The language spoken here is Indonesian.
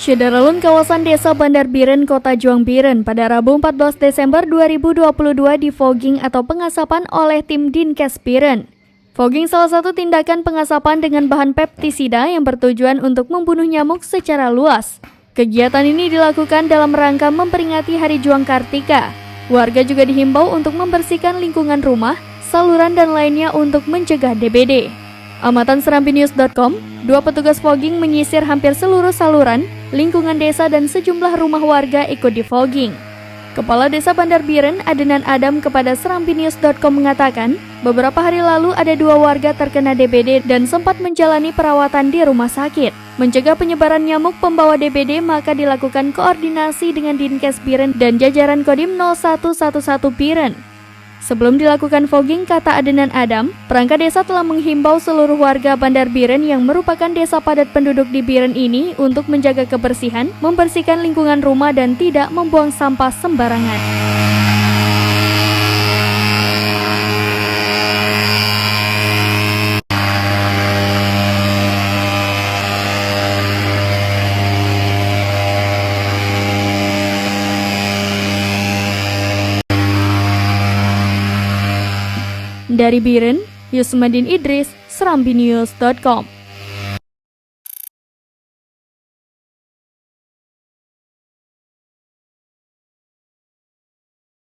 Syederalun kawasan Desa Bandar Biren, Kota Juang Biren pada Rabu 14 Desember 2022 difogging atau pengasapan oleh tim Dinkes Biren. Fogging salah satu tindakan pengasapan dengan bahan peptisida yang bertujuan untuk membunuh nyamuk secara luas. Kegiatan ini dilakukan dalam rangka memperingati Hari Juang Kartika. Warga juga dihimbau untuk membersihkan lingkungan rumah, saluran dan lainnya untuk mencegah DBD. Amatan serambinews.com, 2 petugas fogging menyisir hampir seluruh saluran, lingkungan desa dan sejumlah rumah warga ikut di-fogging. Kepala Desa Bandar Biren, Adenan Adam kepada serambinews.com mengatakan, beberapa hari lalu ada 2 warga terkena DBD dan sempat menjalani perawatan di rumah sakit. Mencegah penyebaran nyamuk pembawa DBD maka dilakukan koordinasi dengan Dinkes Biren dan jajaran Kodim 0111 Biren. Sebelum dilakukan fogging, kata Adenan Adam, perangkat desa telah menghimbau seluruh warga Bandar Biren yang merupakan desa padat penduduk di Biren ini untuk menjaga kebersihan, membersihkan lingkungan rumah dan tidak membuang sampah sembarangan. Dari Biren, Yusmadin Idris, serambinews.com.